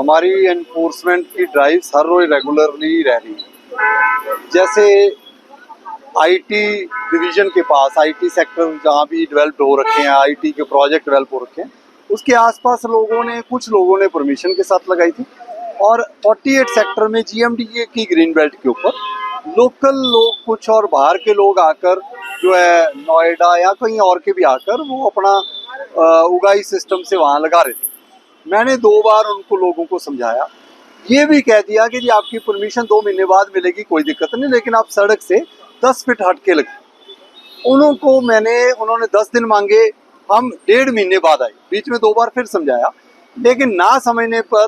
हमारी एनफोर्समेंट की ड्राइव्स हर रोज रेगुलरली रह रही है। जैसे आईटी डिवीजन के पास आईटी सेक्टर जहाँ भी डेवलप हो रखे हैं, आईटी के प्रोजेक्ट डेवलप हो रखे हैं, उसके आसपास कुछ लोगों ने परमिशन के साथ लगाई थी। और 48 सेक्टर में जीएमडीए की ग्रीन बेल्ट के ऊपर लोकल लोग कुछ और बाहर के लोग आकर जो है नोएडा या कहीं और के भी आकर वो अपना उगाई सिस्टम से वहाँ लगा रहे थे। मैंने 2 बार उनको लोगों को समझाया, ये भी कह दिया कि जी आपकी परमिशन 2 महीने बाद मिलेगी, कोई दिक्कत नहीं, लेकिन आप सड़क से 10 फीट हट के लगे। उन्होंने 10 दिन मांगे, हम 1.5 महीने बाद आए। बीच में 2 बार फिर समझाया, लेकिन ना समझने पर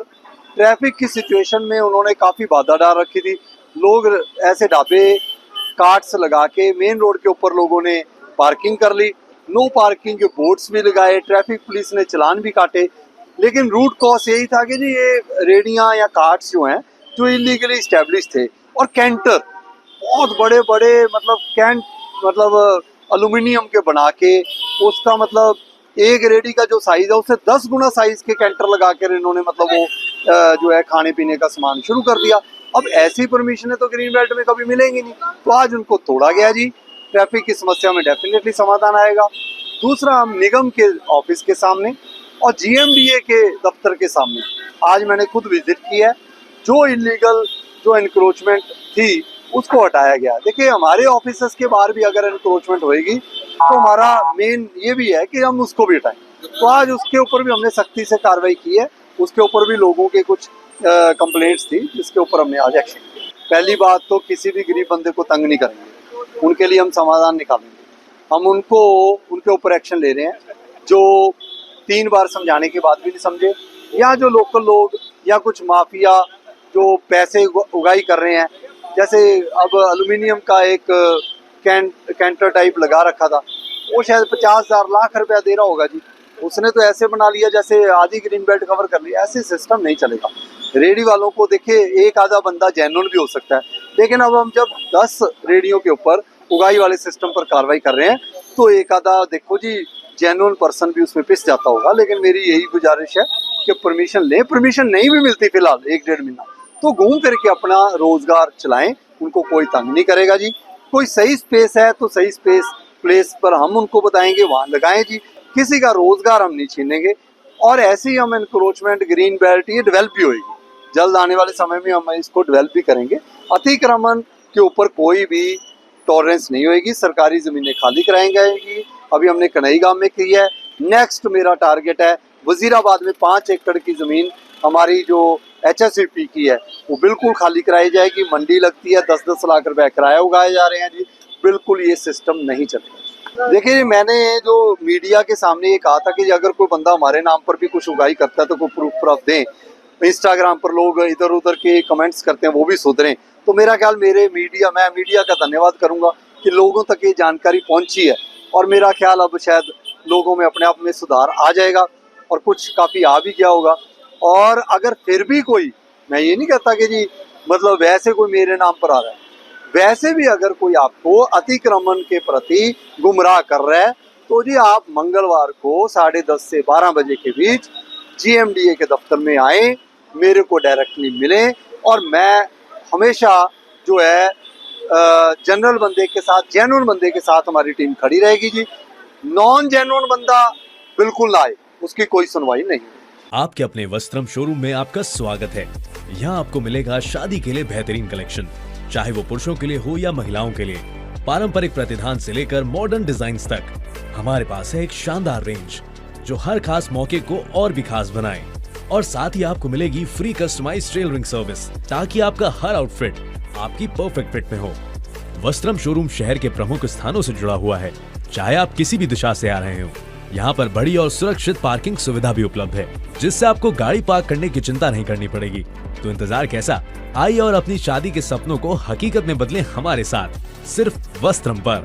ट्रैफिक की सिचुएशन में उन्होंने काफ़ी बाधा डाल रखी थी। लोग ऐसे ढाबे कार्ट्स लगा के मेन रोड के ऊपर लोगों ने पार्किंग कर ली, नो पार्किंग के बोर्ड्स भी लगाए, ट्रैफिक पुलिस ने चलान भी काटे। लेकिन रूट कॉज यही था कि जी ये रेडियाँ या कार्ट्स जो हैं जो इलीगली इस्टेब्लिश थे, और कैंटर बहुत बड़े बड़े मतलब एल्यूमिनियम के बना के, उसका मतलब एक रेडी का जो साइज है उससे 10 गुना साइज के कैंटर लगा कर इन्होंने मतलब वो जो है खाने पीने का सामान शुरू कर दिया। अब ऐसी परमिशनें तो ग्रीन बेल्ट में कभी मिलेंगी नहीं, तो आज उनको तोड़ा गया जी। ट्रैफिक की समस्या में डेफिनेटली समाधान आएगा। दूसरा, हम निगम के ऑफिस के सामने और जीएमडीए के दफ्तर के सामने आज मैंने खुद विजिट की है। जो इलीगल जो एनक्रोचमेंट थी उसको हटाया गया। देखिए, हमारे ऑफिसर्स के बाहर भी अगर एनक्रोचमेंट होएगी तो हमारा मेन ये भी है कि हम उसको भी हटाएं। तो आज उसके ऊपर भी हमने सख्ती से कार्रवाई की है। उसके ऊपर भी लोगों के कुछ कंप्लेंट्स थी, जिसके ऊपर हमने आज एक्शन किया। पहली बात तो किसी भी गरीब बंदे को तंग नहीं करेंगे, उनके लिए हम समाधान निकालेंगे। हम उनके ऊपर एक्शन ले रहे हैं जो 3 बार समझाने के बाद भी नहीं समझे, या जो लोकल लोग या कुछ माफिया जो पैसे उगाई कर रहे हैं। जैसे अब एल्यूमिनियम का एक कैंटर टाइप लगा रखा था, वो शायद 50,000 लाख रुपया दे रहा होगा जी। उसने तो ऐसे बना लिया जैसे आधी ग्रीन बेल्ट कवर कर लिया। ऐसे सिस्टम नहीं चलेगा। रेडी वालों को देखिए, एक आधा बंदा जेन्युइन भी हो सकता है, लेकिन अब हम जब 10 रेडियों के ऊपर उगाई वाले सिस्टम पर कार्रवाई कर रहे हैं तो एक आधा देखो जी जेन्युइन पर्सन भी उसमें पिस जाता होगा। लेकिन मेरी यही गुजारिश है कि परमिशन लें। परमिशन नहीं भी मिलती फिलहाल 1-1.5 महीना, तो घूम फिर के अपना रोजगार चलाएं, उनको कोई तंग नहीं करेगा जी। कोई सही स्पेस है तो सही प्लेस पर हम उनको बताएंगे, वहाँ लगाएं जी। किसी का रोजगार हम नहीं छीनेंगे। और ऐसे ही हम एनक्रोचमेंट ग्रीन बेल्ट ये डेवलप भी होगी। जल्द आने वाले समय में हम इसको डेवलप भी करेंगे। अतिक्रमण के ऊपर कोई भी टॉलरेंस नहीं होगी। सरकारी ज़मीनें खाली कराई जाएंगी। अभी हमने कन्हईगांव में की है। नेक्स्ट मेरा टारगेट है वजीराबाद में 5 एकड़ की ज़मीन हमारी जो HSVP की है वो बिल्कुल खाली कराई जाएगी। मंडी लगती है, 10-10 लाख रुपए किराया उगाए जा रहे हैं जी। बिल्कुल ये सिस्टम नहीं चलेगा। देखिए, मैंने जो मीडिया के सामने ये कहा था कि अगर कोई बंदा हमारे नाम पर भी कुछ उगाई करता है तो कोई प्रूफ दें। इंस्टाग्राम पर लोग इधर उधर के कमेंट्स करते हैं, वो भी सुधरें। तो मेरा ख्याल मैं मीडिया का धन्यवाद करूंगा कि लोगों तक ये जानकारी पहुंची है। और मेरा ख्याल अब शायद लोगों में अपने आप में सुधार आ जाएगा और कुछ काफ़ी आ भी गया होगा। और अगर फिर भी कोई, मैं ये नहीं कहता कि जी मतलब वैसे कोई मेरे नाम पर आ रहा है, वैसे भी अगर कोई आपको अतिक्रमण के प्रति गुमराह कर रहा है तो जी आप मंगलवार को 10:30 से 12 बजे के बीच GMDA के दफ्तर में आए, मेरे को डायरेक्टली मिलें। और मैं हमेशा जो है जनरल बंदे के साथ, जेन्युइन बंदे के साथ हमारी टीम खड़ी रहेगी जी। नॉन जेन्युइन बंदा बिल्कुल ना आए, उसकी कोई सुनवाई नहीं। आपके अपने वस्त्रम शोरूम में आपका स्वागत है। यहाँ आपको मिलेगा शादी के लिए बेहतरीन कलेक्शन, चाहे वो पुरुषों के लिए हो या महिलाओं के लिए। पारंपरिक प्रतिधान से लेकर मॉडर्न डिजाइन्स तक हमारे पास है एक शानदार रेंज जो हर खास मौके को और भी खास बनाए। और साथ ही आपको मिलेगी फ्री कस्टमाइज्ड टेलरिंग सर्विस, ताकि आपका हर आउटफिट आपकी परफेक्ट फिट में हो। वस्त्रम शोरूम शहर के प्रमुख स्थानों से जुड़ा हुआ है, चाहे आप किसी भी दिशा से आ रहे हो। यहाँ पर बड़ी और सुरक्षित पार्किंग सुविधा भी उपलब्ध है, जिससे आपको गाड़ी पार्क करने की चिंता नहीं करनी पड़ेगी। तो इंतजार कैसा, आइए और अपनी शादी के सपनों को हकीकत में बदलें हमारे साथ, सिर्फ वस्त्रम पर।